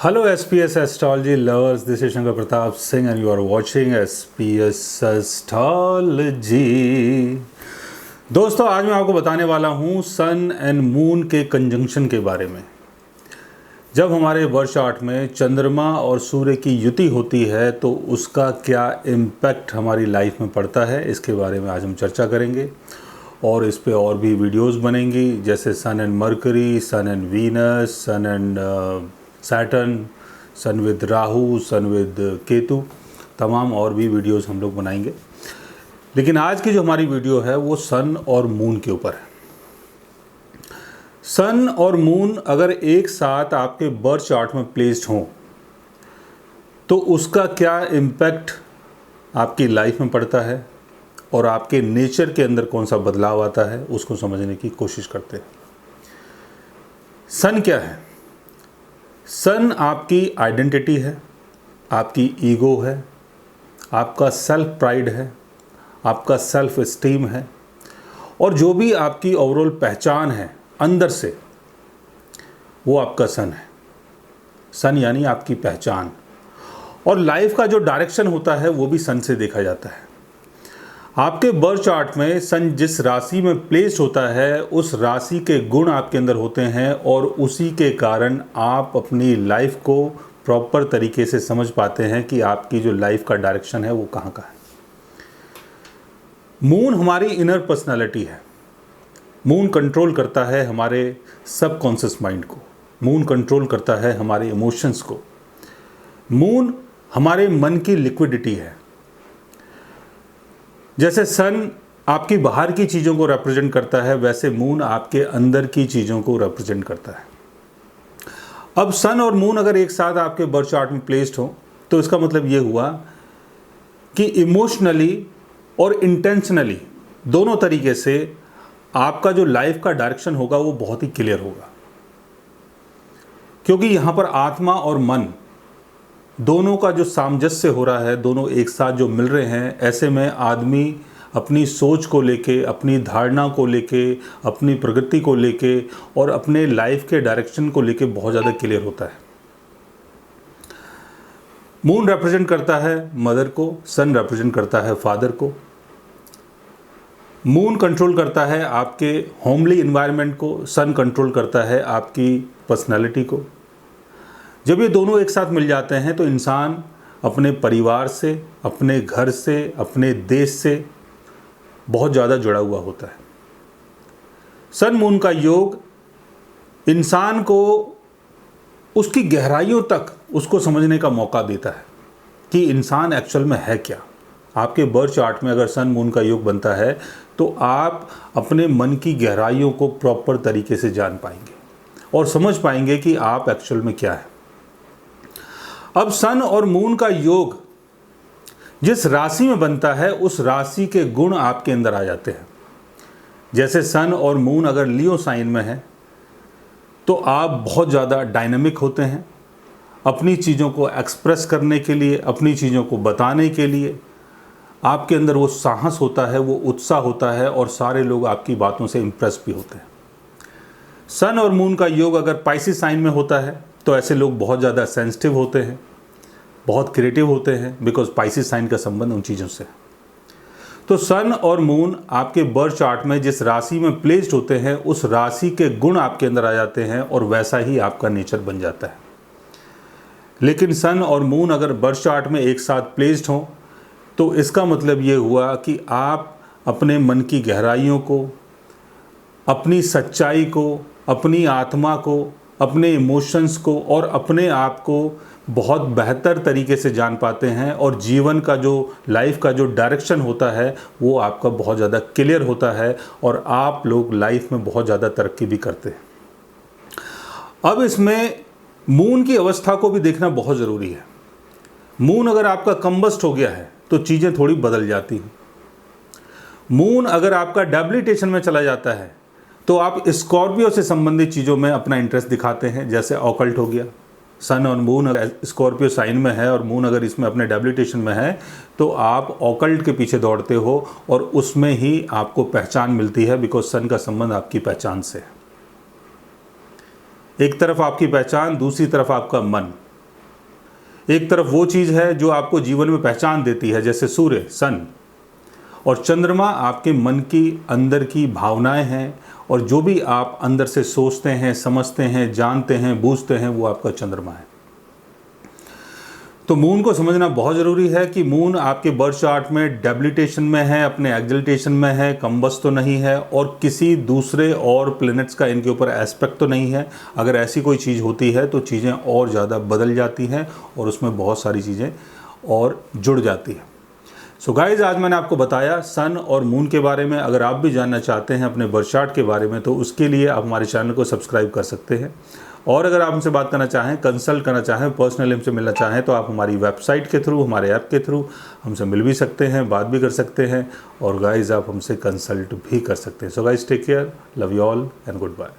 Hello SPS Astrology lovers, this is Shankar Pratap Singh and you are watching SPS Astrology। दोस्तों आज मैं आपको बताने वाला हूँ सन एंड मून के कंजंक्शन के बारे में। जब हमारे वर्ष 8 में चंद्रमा और सूर्य की युति होती है तो उसका क्या इम्पैक्ट हमारी लाइफ में पड़ता है, इसके बारे में आज हम चर्चा करेंगे। और इस पे और भी वीडियोस बनेंगी, जैसे Sun and Mercury, Sun and Venus, Sun and Saturn, Sun with Rahu, Sun with Ketu, तमाम और भी वीडियोस हम लोग बनाएंगे। लेकिन आज की जो हमारी वीडियो है वो सन और मून के ऊपर है। सन और मून अगर एक साथ आपके बर्थ चार्ट में प्लेस्ड हों तो उसका क्या इम्पैक्ट आपकी लाइफ में पड़ता है और आपके नेचर के अंदर कौन सा बदलाव आता है, उसको समझने की कोशिश करते हैं। सन क्या है? सन आपकी आइडेंटिटी है, आपकी ईगो है, आपका सेल्फ प्राइड है, आपका सेल्फ एस्टीम है, और जो भी आपकी ओवरऑल पहचान है अंदर से, वो आपका सन है। सन यानी आपकी पहचान। और लाइफ का जो डायरेक्शन होता है वो भी सन से देखा जाता है। आपके बर्थ चार्ट में सन जिस राशि में प्लेस होता है उस राशि के गुण आपके अंदर होते हैं और उसी के कारण आप अपनी लाइफ को प्रॉपर तरीके से समझ पाते हैं कि आपकी जो लाइफ का डायरेक्शन है वो कहाँ का है। मून हमारी इनर पर्सनालिटी है। मून कंट्रोल करता है हमारे सबकॉन्शियस माइंड को। मून कंट्रोल करता है हमारे इमोशंस को। मून हमारे मन की लिक्विडिटी है। जैसे सन आपकी बाहर की चीज़ों को रिप्रेजेंट करता है, वैसे मून आपके अंदर की चीज़ों को रिप्रेजेंट करता है। अब सन और मून अगर एक साथ आपके बर्थ चार्ट में प्लेस्ड हो तो इसका मतलब ये हुआ कि इमोशनली और इंटेंशनली दोनों तरीके से आपका जो लाइफ का डायरेक्शन होगा वो बहुत ही क्लियर होगा। क्योंकि यहाँ पर आत्मा और मन दोनों का जो सामंजस्य हो रहा है, दोनों एक साथ जो मिल रहे हैं, ऐसे में आदमी अपनी सोच को लेके, अपनी धारणा को लेके, अपनी प्रगति को लेके और अपने लाइफ के डायरेक्शन को लेके बहुत ज़्यादा क्लियर होता है। मून रिप्रेजेंट करता है मदर को, सन रिप्रेजेंट करता है फादर को। मून कंट्रोल करता है आपके होमली इन्वायरमेंट को, सन कंट्रोल करता है आपकी पर्सनालिटी को। जब ये दोनों एक साथ मिल जाते हैं तो इंसान अपने परिवार से, अपने घर से, अपने देश से बहुत ज़्यादा जुड़ा हुआ होता है। सन मून का योग इंसान को उसकी गहराइयों तक उसको समझने का मौका देता है कि इंसान एक्चुअल में है क्या। आपके बर्थ चार्ट में अगर सन मून का योग बनता है तो आप अपने मन की गहराइयों को प्रॉपर तरीके से जान पाएंगे और समझ पाएंगे कि आप एक्चुअल में क्या है। अब सन और मून का योग जिस राशि में बनता है उस राशि के गुण आपके अंदर आ जाते हैं। जैसे सन और मून अगर लियो साइन में है तो आप बहुत ज़्यादा डायनामिक होते हैं। अपनी चीज़ों को एक्सप्रेस करने के लिए, अपनी चीज़ों को बताने के लिए आपके अंदर वो साहस होता है, वो उत्साह होता है और सारे लोग आपकी बातों से इम्प्रेस भी होते हैं। सन और मून का योग अगर पाइसिस साइन में होता है तो ऐसे लोग बहुत ज़्यादा सेंसिटिव होते हैं, बहुत क्रिएटिव होते हैं, बिकॉज पाइसिस साइन का संबंध उन चीज़ों से है। तो सन और मून आपके बर्थ चार्ट में जिस राशि में प्लेस्ड होते हैं उस राशि के गुण आपके अंदर आ जाते हैं और वैसा ही आपका नेचर बन जाता है। लेकिन सन और मून अगर बर्थ चार्ट में एक साथ प्लेस्ड हों तो इसका मतलब ये हुआ कि आप अपने मन की गहराइयों को, अपनी सच्चाई को, अपनी आत्मा को, अपने इमोशंस को और अपने आप को बहुत बेहतर तरीके से जान पाते हैं और जीवन का जो लाइफ का जो डायरेक्शन होता है वो आपका बहुत ज़्यादा क्लियर होता है और आप लोग लाइफ में बहुत ज़्यादा तरक्की भी करते हैं। अब इसमें मून की अवस्था को भी देखना बहुत ज़रूरी है। मून अगर आपका कंबस्ट हो गया है तो चीज़ें थोड़ी बदल जाती हैं। मून अगर आपका डेबिलिटेशन में चला जाता है तो आप स्कॉर्पियो से संबंधित चीज़ों में अपना इंटरेस्ट दिखाते हैं, जैसे ऑकल्ट हो गया। सन और मून अगर स्कॉर्पियो साइन में है और मून अगर इसमें अपने डेबिलिटेशन में है तो आप ऑकल्ट के पीछे दौड़ते हो और उसमें ही आपको पहचान मिलती है, बिकॉज सन का संबंध आपकी पहचान से है। एक तरफ आपकी पहचान, दूसरी तरफ आपका मन। एक तरफ वो चीज़ है जो आपको जीवन में पहचान देती है, जैसे सूर्य, सन, और चंद्रमा आपके मन की अंदर की भावनाएं हैं, और जो भी आप अंदर से सोचते हैं, समझते हैं, जानते हैं, बूझते हैं, वो आपका चंद्रमा है। तो मून को समझना बहुत ज़रूरी है कि मून आपके बर्थ चार्ट में डेबिलिटेशन में है, अपने एक्सल्टेशन में है, कम्बस तो नहीं है, और किसी दूसरे और प्लैनेट्स का इनके ऊपर एस्पेक्ट तो नहीं है। अगर ऐसी कोई चीज़ होती है तो चीज़ें और ज़्यादा बदल जाती हैं और उसमें बहुत सारी चीज़ें और जुड़ जाती हैं। सो गाइज़, आज मैंने आपको बताया सन और मून के बारे में। अगर आप भी जानना चाहते हैं अपने बर्थ चार्ट के बारे में तो उसके लिए आप हमारे चैनल को सब्सक्राइब कर सकते हैं। और अगर आप हमसे बात करना चाहें, कंसल्ट करना चाहें, पर्सनली हमसे मिलना चाहें तो आप हमारी वेबसाइट के थ्रू, हमारे ऐप के थ्रू हमसे मिल भी सकते हैं, बात भी कर सकते हैं, और गाइज़ आप हमसे कंसल्ट भी कर सकते हैं। So guys, take care, love you all and good bye.